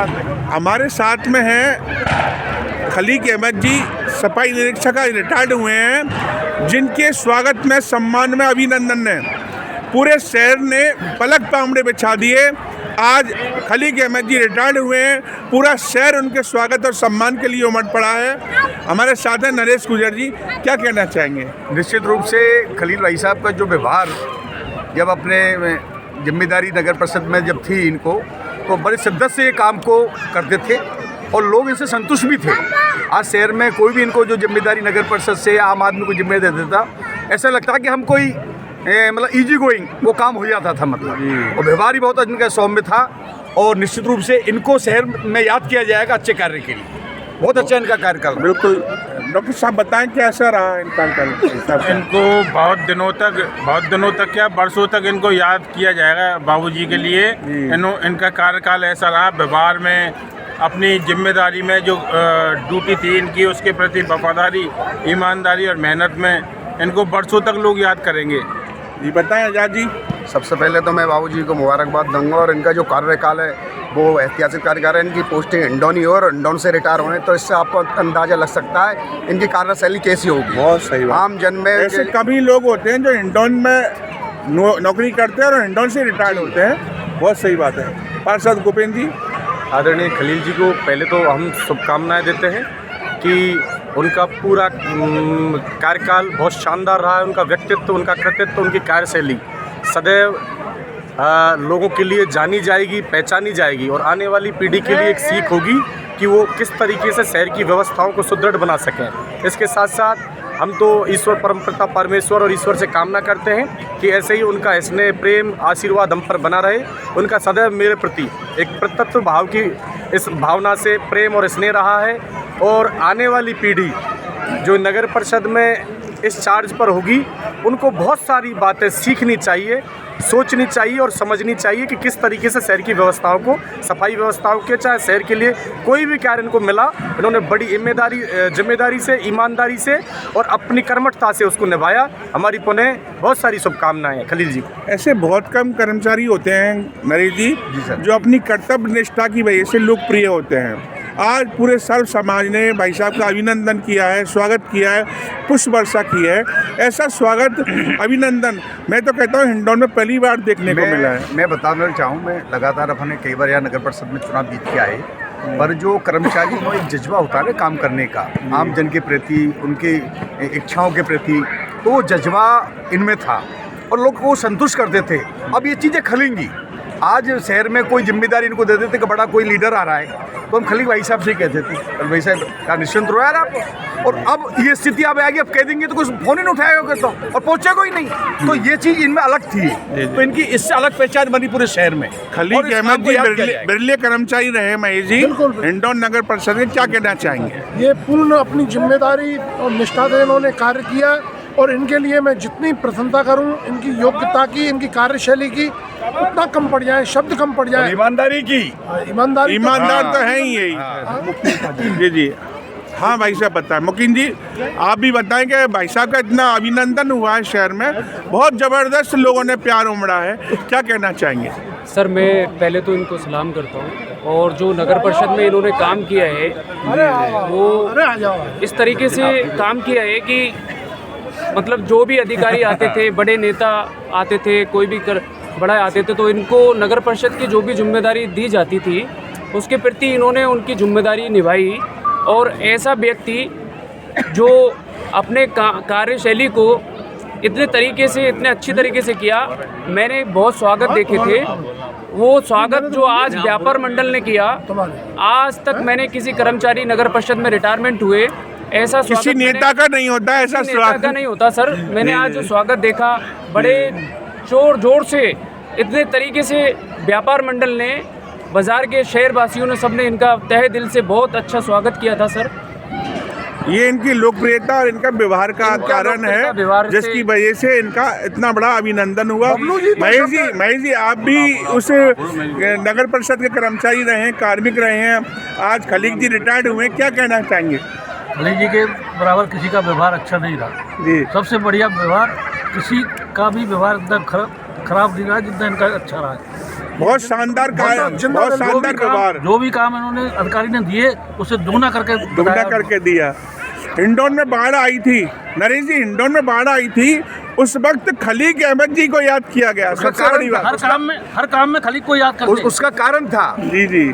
हमारे साथ में हैं खलीक अहमद जी, सफाई निरीक्षक रिटायर्ड हुए हैं, जिनके स्वागत में सम्मान में अभिनंदन ने पूरे शहर ने पलक पामड़े बिछा दिए। आज खलीक अहमद जी रिटायर्ड हुए हैं, पूरा शहर उनके स्वागत और सम्मान के लिए उमड़ पड़ा है। हमारे साथ हैं नरेश गुजर जी, क्या कहना चाहेंगे? निश्चित रूप से खलील भाई साहब का जो व्यवहार जब अपने जिम्मेदारी नगर परिषद में जब थी इनको, तो बड़े शिद्दत से ये काम को करते थे और लोग इनसे संतुष्ट भी थे। आज शहर में कोई भी इनको जो जिम्मेदारी नगर परिषद से आम आदमी को जिम्मेदारी दे देता, ऐसा लगता कि हम कोई मतलब इजी गोइंग वो काम हो जाता था मतलब। और व्यवहार ही बहुत इनका सौम्य था और निश्चित रूप से इनको शहर में याद किया जाएगा अच्छे कार्य के लिए। बहुत अच्छा इनका कार्यकाल। बिल्कुल डॉक्टर साहब बताएं कैसा रहा इनका कार्यकाल? इनको बहुत दिनों तक क्या वर्षों तक इनको याद किया जाएगा बाबूजी के लिए। इनका कार्यकाल ऐसा रहा, व्यवहार में अपनी जिम्मेदारी में जो ड्यूटी थी इनकी उसके प्रति वफादारी, ईमानदारी और मेहनत में इनको वर्षों तक लोग याद करेंगे। जी बताएं आजाद जी। सबसे पहले तो मैं बाबूजी को मुबारकबाद दूंगा और इनका जो कार्यकाल है वो ऐतिहासिक कार्यकाल है। इनकी पोस्टिंग हिंडौन ही और हिंडौन से रिटायर होने, तो इससे आपको अंदाजा लग सकता है इनकी कार्यशैली कैसी होगी। बहुत सही बात। आम जन में ऐसे कभी लोग होते हैं जो हिंडौन में नौकरी करते हैं और हिंडौन से रिटायर्ड होते हैं। बहुत सही बात है। पार्षद गोपेंद्र जी। आदरणीय खलील जी को पहले तो हम शुभकामनाएं देते हैं कि उनका पूरा कार्यकाल बहुत शानदार रहा है। उनका व्यक्तित्व, उनका कृतित्व, उनकी कार्यशैली सदैव लोगों के लिए जानी जाएगी, पहचानी जाएगी और आने वाली पीढ़ी के लिए एक सीख होगी कि वो किस तरीके से शहर की व्यवस्थाओं को सुदृढ़ बना सकें। इसके साथ साथ हम तो ईश्वर परमपिता परमेश्वर और ईश्वर से कामना करते हैं कि ऐसे ही उनका स्नेह, प्रेम, आशीर्वाद हम पर बना रहे। उनका सदैव मेरे प्रति एक प्रतत्व भाव की इस भावना से प्रेम और स्नेह रहा है और आने वाली पीढ़ी जो नगर परिषद में इस चार्ज पर होगी उनको बहुत सारी बातें सीखनी चाहिए, सोचनी चाहिए और समझनी चाहिए कि किस तरीके से शहर की व्यवस्थाओं को, सफाई व्यवस्थाओं के, चाहे शहर के लिए कोई भी कार्य इनको मिला, इन्होंने बड़ी जिम्मेदारी से, ईमानदारी से और अपनी कर्मठता से उसको निभाया। हमारी पुनः बहुत सारी शुभकामनाएं हैं खलील जी को। ऐसे बहुत कम कर्मचारी होते हैं नरेश जी जो अपनी कर्तव्य निष्ठा की वजह से लोकप्रिय होते हैं। आज पूरे सर्व समाज ने भाई साहब का अभिनंदन किया है, स्वागत किया है, पुष्प वर्षा की है। ऐसा स्वागत, अभिनंदन मैं तो कहता हूँ हिंडौन में पहली बार देखने को मिला है। मैं बताना चाहूँ, मैं लगातार अपने कई बार यहाँ नगर परिषद में चुनाव जीत के आए, पर जो कर्मचारी में एक जज्बा होता है ना काम करने का, आम जन के प्रति, उनकी इच्छाओं के प्रति, तो वो जज्बा इनमें था और लोग को संतुष्ट करते थे। अब ये चीज़ें खलेंगी। आज शहर में कोई जिम्मेदारी इनको दे देते कि बड़ा कोई लीडर आ रहा है, तो हम खलील भाई साहब से ही कहते थे, खलील भाई साहब का निश्चिंत रहो यार आप। और अब ये स्थिति अब आएगी, अब कह देंगे तो कुछ फोन ही नहीं उठाएगा तो, और पहुंचेगा ही नहीं। तो ये चीज़ इनमें अलग थी, तो इनकी इससे अलग पहचान बनी पूरे शहर में। खलीक अहमद जी बिरले कर्मचारी रहे महेश जी, हिंडौन नगर परिषद में क्या कहना चाहेंगे? ये पूर्ण अपनी जिम्मेदारी और निष्ठा से इन्होंने कार्य किया और इनके लिए मैं जितनी प्रशंसा करूं, इनकी योग्यता की, इनकी कार्यशैली की, उतना कम पड़ जाए, शब्द कम पड़ जाए। ईमानदारी की, ईमानदार तो है ही यही। जी हाँ भाई साहब बताएं। मुकीम जी आप भी बताएं कि भाई साहब का इतना अभिनंदन हुआ है शहर में, बहुत ज़बरदस्त लोगों ने प्यार उमड़ा है, क्या कहना चाहेंगे? सर मैं पहले तो इनको सलाम करता हूँ और जो नगर परिषद में इन्होंने काम किया है वो इस तरीके से काम किया है कि मतलब जो भी अधिकारी आते थे, बड़े नेता आते थे, कोई भी बड़ा आते थे, तो इनको नगर परिषद की जो भी जिम्मेदारी दी जाती थी उसके प्रति इन्होंने उनकी जिम्मेदारी निभाई। और ऐसा व्यक्ति जो अपने कार्यशैली को इतने तरीके से, इतने अच्छी तरीके से किया, मैंने बहुत स्वागत देखे थे। वो स्वागत जो आज व्यापार मंडल ने किया, आज तक मैंने किसी कर्मचारी नगर परिषद में रिटायरमेंट हुए ऐसा किसी नेता का नहीं होता, ऐसा स्वागत नहीं होता सर। मैंने आज जो स्वागत देखा, बड़े जोर से, इतने तरीके से व्यापार मंडल ने, बाजार के शहर वासियों ने, सबने इनका तहे दिल से बहुत अच्छा स्वागत किया था सर। ये इनकी लोकप्रियता और इनका व्यवहार का कारण है जिसकी वजह से इनका इतना बड़ा अभिनंदन हुआ। महेश जी आप भी उस नगर परिषद के कर्मचारी रहे हैं, कार्मिक रहे हैं, आज खलीक जी रिटायर्ड हुए, क्या कहना चाहेंगे? खलील जी के बराबर किसी का व्यवहार अच्छा नहीं रहा जी। सबसे बढ़िया व्यवहार, किसी का भी व्यवहार इतना खराब नहीं रहा जितना इनका अच्छा रहा। बहुत शानदार बहुत शानदार व्यवहार जो भी काम इन्होंने अधिकारी ने दिए उसे दोगुना करके दुगना करके दिया। हिंडौन में बाढ़ आई थी नरेश जी, हिंडौन में बाढ़ आई थी, उस वक्त खलीक अहमद जी को याद किया गया। सबसे बड़ी बात हर काम में खलीक को याद करते हैं। उसका कारण था जी जी,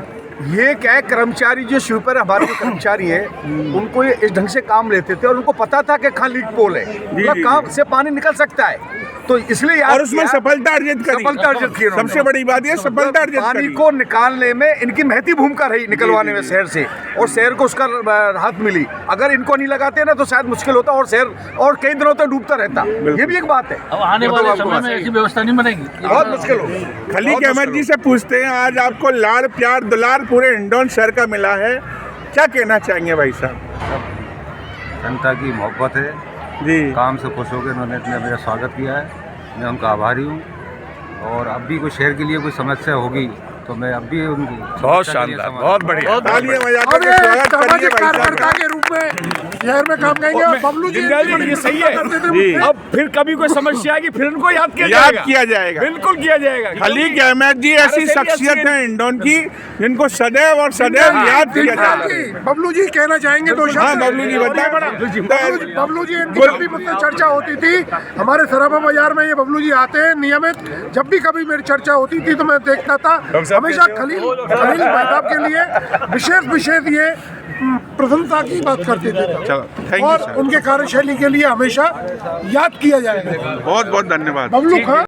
ये क्या है, कर्मचारी जो स्वीपर हमारे जो कर्मचारी हैं उनको ये इस ढंग से काम लेते थे और उनको पता था कि खाली पोल है, मतलब काम से पानी निकल सकता है, तो इसलिए और उसमें सफलता अर्जित करी। सबसे बड़ी बात ये सफलता अर्जित पानी करी। को निकालने में इनकी महती भूमिका रही, निकलवाने में शहर से, और शहर को उसका राहत मिली। अगर इनको नहीं लगाते ना तो शायद मुश्किल होता और शहर और कई दिनों तक डूबता रहता। ये भी एक बात है। अब आने वाले समय में ऐसी व्यवस्था नहीं बनेगी, बहुत मुश्किल हो। खलीक अहमद जी से पूछते हैं, आज आपको लाड़ प्यार दुलार पूरे हिंडौन शहर का मिला है, क्या कहना चाहेंगे भाई साहब? जनता की मोहब्बत है जी, काम से खुश होकर उन्होंने इतना मेरा स्वागत किया है, मैं उनका आभारी हूँ। और अब भी कोई शहर के लिए कोई समस्या होगी तो मैं अब भी उनकी बहुत शानदार, बहुत बढ़िया। तालियां बजाकर और के एक स्वागत करिए सामाजिक भाई साहब कार्यकर्ता का। के रूप में शहर में काम करेंगे। और बबलू जी ये सही है। करते थे जी। मुझसे। अब फिर कभी कोई समस्या आएगी फिर उनको याद किया जाएगा। बिल्कुल किया जाएगा। खलीक अहमद जी ऐसी शख्सियत है हिंडौन की जिनको सदैव और सदैव याद किया जाएगा। बबलू जी कहना चाहेंगे दो शब्द? हाँ, बबलू जी बताएं। बबलू जी इनकी जब भी मुझसे चर्चा होती थी, हमारे सराफा बाजार में ये बबलू जी आते हैं नियमित, जब भी कभी मेरी चर्चा होती थी तो मैं देखता था, हमेशा खलील मेहताब के लिए विशेष ये प्रशंसा की बात करते थे। चलो, थैंक यू और सर। उनके कार्यशैली के लिए हमेशा याद किया जाएगा। बहुत बहुत धन्यवाद। बबलू खान